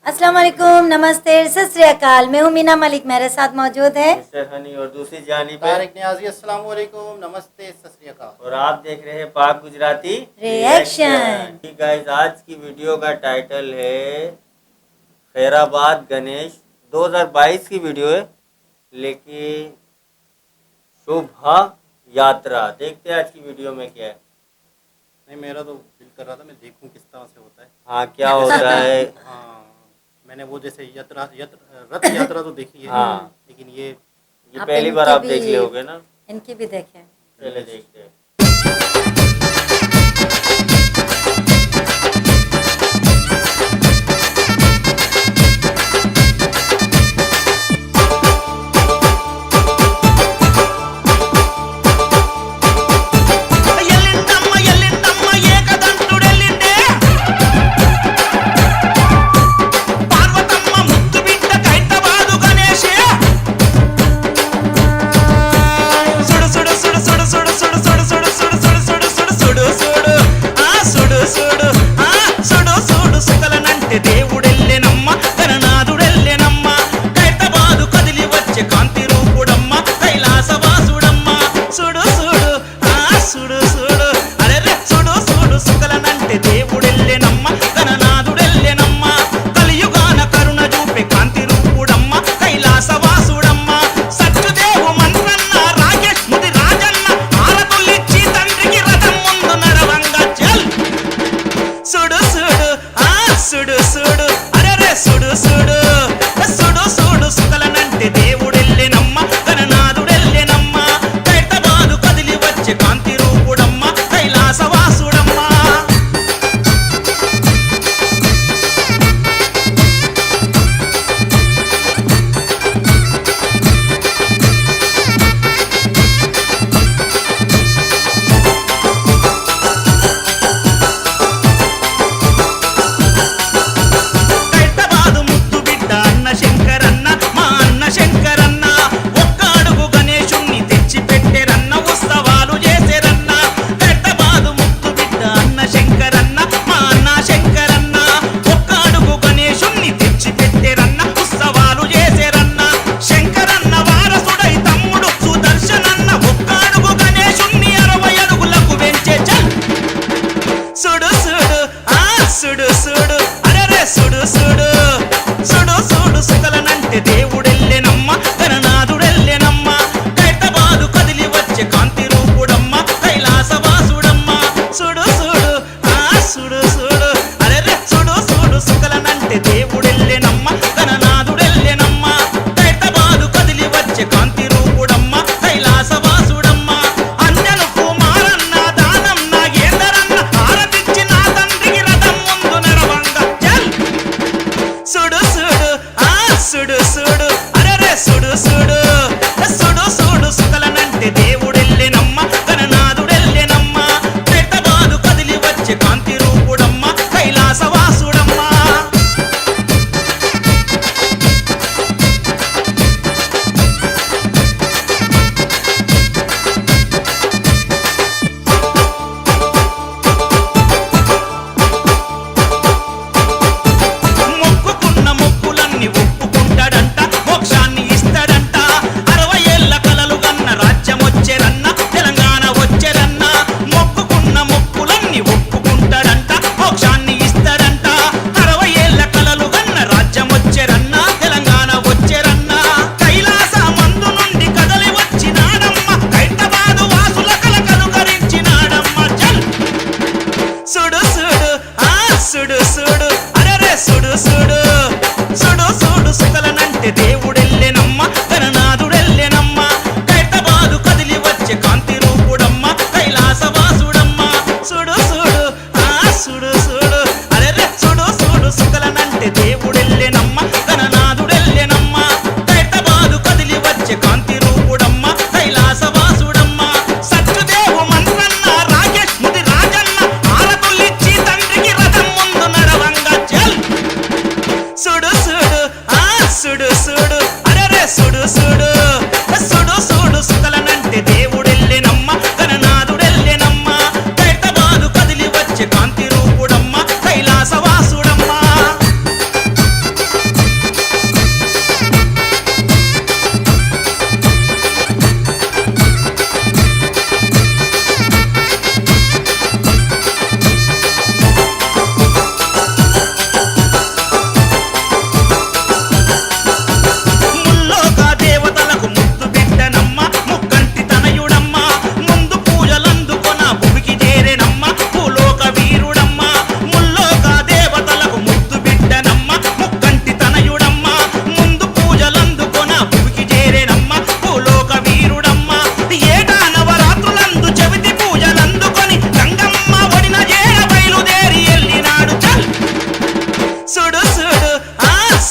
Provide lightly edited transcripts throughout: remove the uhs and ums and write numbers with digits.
अस्सलाम वालेकुम, नमस्ते, सत श्री अकाल। मैं हूँ मीना मलिक, मेरे साथ मौजूद है मिस्टर हनी और दूसरी जानिब तारिक नियाज़ी। अस्सलाम वालेकुम, नमस्ते, सत श्री अकाल। और आप देख रहे हैं पाक गुजराती रिएक्शन। गाइस, आज की वीडियो का टाइटल है खैराबाद गणेश। 2022 की वीडियो है, लेकिन शोभा यात्रा। देखते हैं आज की वीडियो में क्या है। नहीं, मेरा तो दिल कर रहा था मैं देखूं किस तरह से होता है। हाँ, क्या होता है। हाँ, मैंने वो जैसे रथ यात्रा तो देखी है। हाँ, लेकिन ये पहली बार आप देख लोगे ना। इनकी भी देखें। पहले देखते हैं।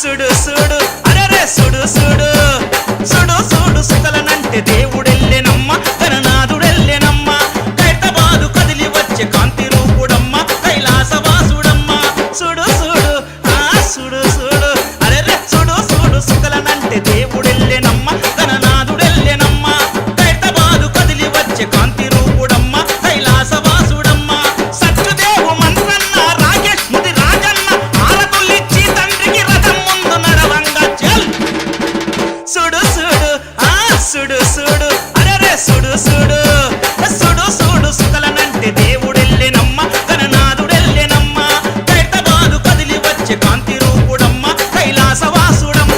సుడు సుడు అరెరే సుడు సుడు సుడు సుడు సుకలనంటే దేవుడెల్లెనమ్మ గణనాథుడెల్లెనమ్మ ఖైరతాబాదు కదిలి వచ్చే కాంతి రూపుడమ్మ కైలాసవాసుడమ్మ సుడు సుడు సుడు సుడు అరెరే సుడు సుడు సుకలనంటే దేవుడెల్లెనమ్మ గణనాథుడెల్లెనమ్మ ఖైరతాబాదు కదిలి వచ్చే కాంతి రూపుడమ్మ కైలాసవాసుడమ్మ సత్యదేవు మంత్రన్న రాకేష్ ముది రాజన్న ఆరతులిచ్చి తండ్రికి రథం ముందు నడవంగా చల్ సుడు సుడు సుడు సుడు అరెరే సుడు సుడు సుడు సుడు సుకలనంటే దేవుడెల్లెనమ్మ గణనాథుడెల్లెనమ్మ ఖైరతాబాదు కదిలి వచ్చే కాంతి రూపుడమ్మ కైలాసవాసుడమ్మ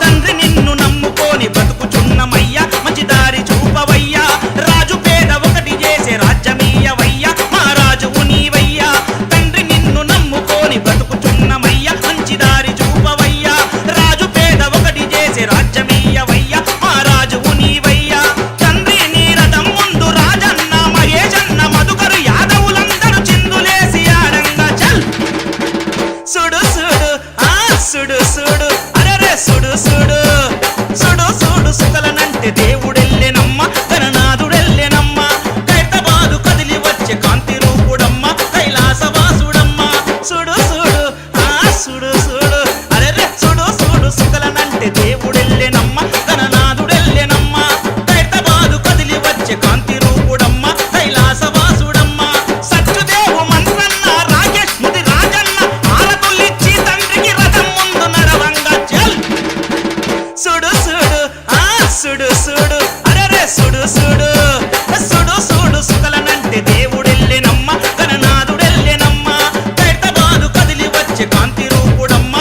తండ్రి నిన్ను నమ్ముకోని బ్రతుకుచున్నమయ్యా మంచి దారి చూపవయ్యా రాజు పేద ఒకటి చేసే రాజ్యమీయవయ్యా మా రాజువు నీవయ్యా తండ్రి నిన్ను నమ్ముకోని బ్రతుకుచున్నమయ్యా మంచి దారి చూపవయ్యా రాజు పేద ఒకటి చేసే రాజ్యమీయవయ్యా మా రాజువు నీవయ్యా తండ్రి నీ రథం ముందు రాజన్న మహేశన్న మధుకరు యాదవులందరూ చిందులేసి ఆడంగా చల్ సుడు సుడు సుడు సుడు అరెరే సుడు సుడు సుడు సుడు సుకలనంటే దేవుడెల్లెనమ్మ గణనాథుడెల్లెనమ్మ ఖైరతాబాదు కదిలి వచ్చే కాంతి రూపుడమ్మ కైలాసవాసుడమ్మ సుడు సుడు సుడు సుడు అరెరే సుడు సుడు సుకలనంటే దేవుడెల్లెనమ్మ గణనాథుడెల్లెనమ్మ ఖైరతాబాదు కదిలి వచ్చే కాంతి రూపుడమ్మ కైలాసవాసుడమ్మ సత్యదేవు మంత్రన్న రాకేష్ ముది రాజన్న ఆరతులిచ్చి తండ్రికి రథం ముందు నడవంగా చల్ సుడు సుడు సుడు సుడు అరెరే సుడు సుడు సుడు సుడు సుకలనంటే దేవుడెల్లెనమ్మ గణనాథుడెల్లెనమ్మ ఖైరతాబాదు కదిలి వచ్చే కాంతి రూపుడమ్మ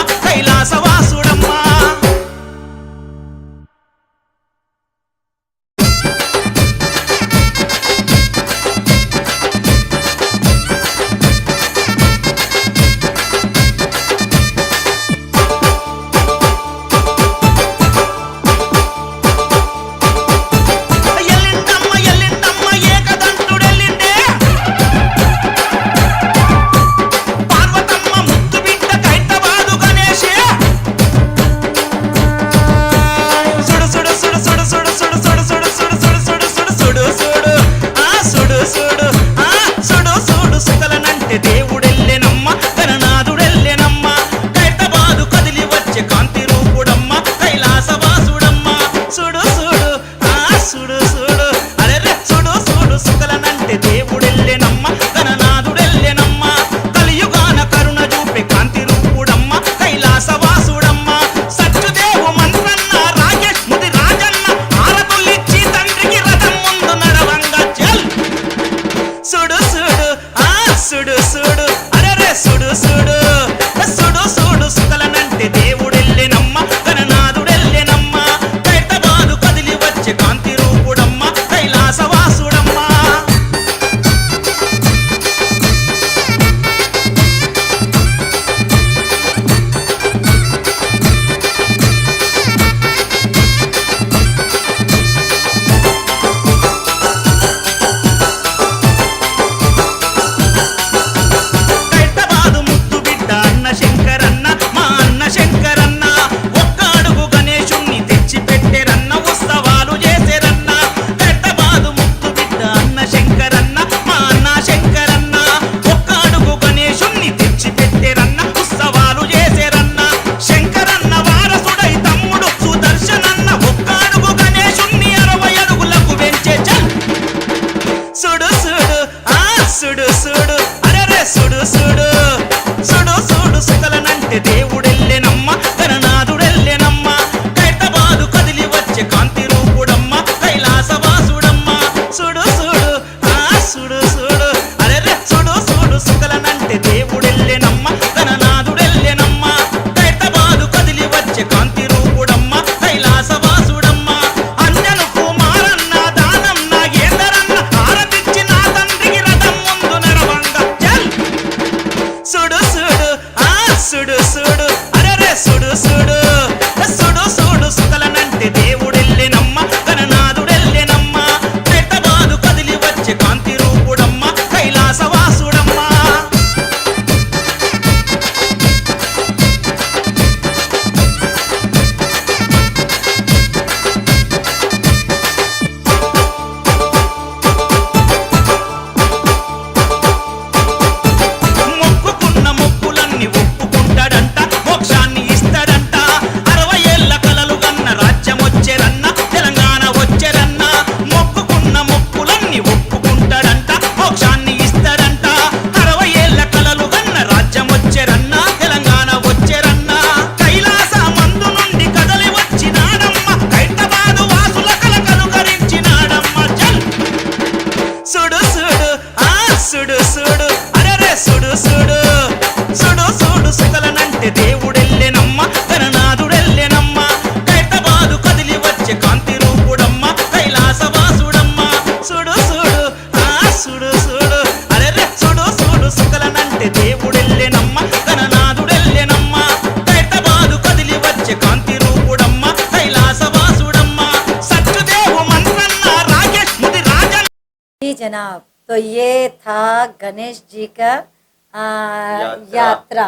जनाब, तो ये था गणेश जी का यात्रा।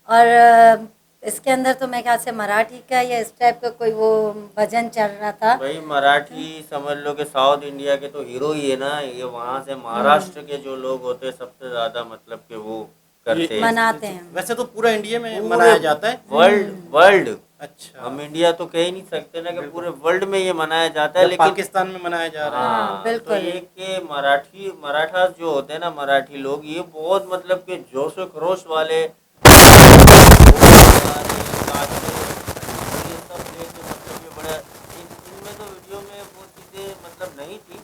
और इसके अंदर तो मेरे ख्याल से मराठी का या इस टाइप का कोई वो भजन चल रहा था। भाई मराठी समझ लो कि साउथ इंडिया के तो हीरो ही है ना, ये वहाँ से महाराष्ट्र के जो लोग होते हैं सबसे ज्यादा मतलब कि वो करते हैं, मनाते हैं। वैसे तो पूरा इंडिया में पूरे मनाया जाता है। वर्ल्ड अच्छा, हम इंडिया तो कह ही नहीं सकते ना कि पूरे वर्ल्ड में ये मनाया जाता है, जब लेकिन पाकिस्तान में मनाया जा रहा है। हाँ, हाँ बिल्कुल। तो ये कि मराठास जो होते हैं ना, मराठी लोग, ये बहुत मतलब कि जोश खरोश वाले ये सब लेके मतलब ये बड़ा इनमें तो वीडियो में वो चीजें मतलब नहीं थी,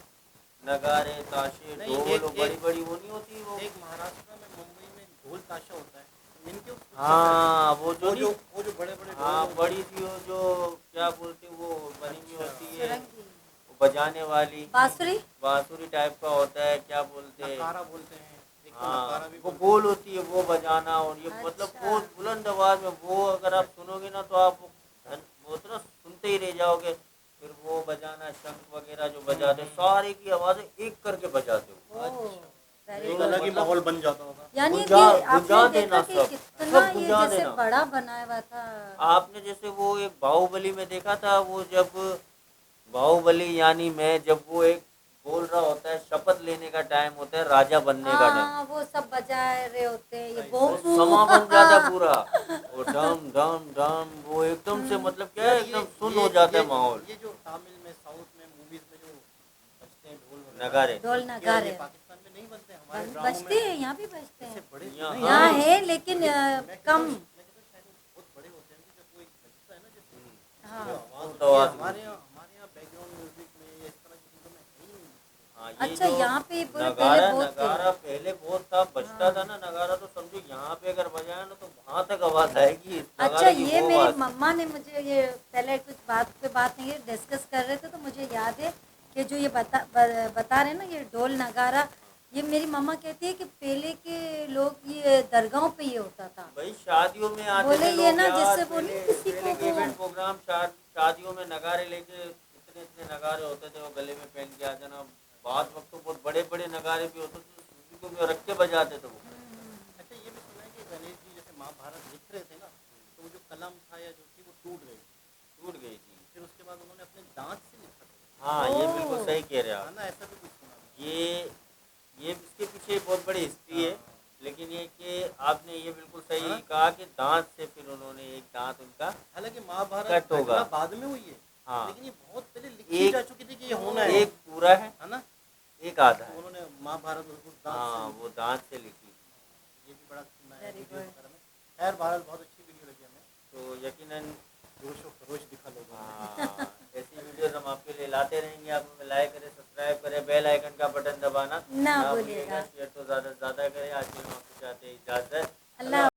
नगारे ताशे नहीं, ढोल एक- वो बड़ी बड़ी वो नहीं होती वो। एक महाराष्ट्र में, मुंबई में ढोल ताशा होता है, इनके ऊपर हाँ वो जो नहीं, वो जो बड़े बड़े हाँ बड़ी सी वो जो क्या बोलते हैं वो बनी हुई होती है, सुरंगी, वो बजाने वाली बांसुरी, बांसुरी टाइप का होता है, क्या बोलते हैं, नकारा बोलते हैं, एक तो नकारा हाँ भी वो बोलते बोल होती है वो बजाना, और ये मतलब अच्छा। बहुत बुलंद आवाज में वो अगर आप सुनोगे ना तो आप वो तो ना सुनते ही रह जाओगे। फिर वो बजाना, शंख वगैरह जो बजाते हैं, सारे की आवाजें एक करके बजाते हो, ओह, very हैं। एक good। अलग ही मतलब- माहौल बन जाता होगा। यानी कि गुंजा आपने देखा देना कि सब, कितना सब ये गुंजा जैसे देना। बड़ा बनाया हुआ था। आपने जैसे वो एक बाहुबली में देखा था, वो जब बाहुबली यानी मैं जब वो एक बोल रहा होता है, शपथ लेने का टाइम होता है, राजा बनने का टाइम, हाँ, वो सब बजा रहे होते हैं, ये वो बॉम्बू। समा बन जाता है पूरा, वो डम डम डम, वो एकदम से मतलब क्या है, एकदम सुन हो जाता है माहौल। ये जो तमिल में, साउथ में, मूवीज में जो बजते हैं ढोल वगैरह, नगारे ढोल क्या नगारे ये पाकिस्तान में नहीं बनते? हमारे ड्रामों बजते में हैं, यहाँ भी बजते ऐसे हैं। बड़े यहाँ- नहीं, यहाँ हाँ। है लेकिन कम। मैं कहता हूँ शायद वो बहुत बड़े होते हैं कि जब वो एक बजता है ना, जैसे हाँ, जो आवाज बहुत होती है, आवाज हमारे यहाँ बैकग्राउंड म्यूजिक में या इस तरह की चीजों में है ही नहीं। हाँ, ये अच्छा, जो यहाँ पे पहले नगारा बहुत थे। नगारा पहले बहुत था, बजता था ना नगारा, तो समझो यहाँ पे अगर बजाया ना तो वहां तक आवाज आएगी इस अच्छा, नगारे की, ये वो मेरी आवाज। मम्मा ने मुझे ये पहले कुछ बात पे बात नहीं डिस्कस कर रहे थे, तो मुझे याद है कि जो ये बता रहे हैं ना, ये ढोल नगारा, ये मेरी मम्मा कहती है कि पहले के लोग ये दरगाहों पे ये होता था। भाई शादियों में आते बोले थे ये लोग ना, यार, जिससे वो पहले नहीं किसी को पहले के वो- इवेंट प्रोग्राम शादियों में नगारे लेके इतने इतने नगारे होते थे, वो गले में पहन के आ जाना, बाद वक्त तो बहुत बड़े बड़े नगारे भी होते थे, उसी को भी रख के बजाते थे वो। अच्छा, ये भी सुना है कि गणेश जी जैसे महाभारत लिख रहे थे ना, तो वो जो कलम था या जो थी वो टूट गई थी, फिर उसके बाद उन्होंने अपने दांत से लिखा था। हाँ ये ओह। बिल्कुल सही कह रहे हैं है आप। ना, ऐसा भी कुछ सुना है। ये इसके पीछे बहुत बड़ी हिस्ट्री है, लेकिन ये कि आपने ये बिल्कुल सही हाँ। कहा कि दांत से फिर उन्होंने एक दांत उनका, हालांकि महाभारत कट होगा। घटना बाद में हुई है, हाँ। लेकिन ये बहुत पहले लिखी एक- जा चुकी थी कि ये होना है, एक पूरा है ना। एक आधा तो है, उन्होंने महाभारत उस दांत हाँ से वो दांत से लिखी। ये भी बड़ा सुना है Very वीडियो good. वगैरह में। खैर बहरहाल बहुत अच्छी वीडियो लगी हमें, तो यकीनन जोश और खरोश दिखा लोगों ने। हाँ, ऐसी वीडियोस हम आपके लिए लाते रहेंगे। आप हमें लाइक करें, सब्सक्राइब करें, बेल आइकन का बटन दबाना ना भूलिएगा। शेयर तो ज़्यादा से ज़्यादा करें। आज के लिए हम आपसे चाहते हैं इजाज़त। अल्लाह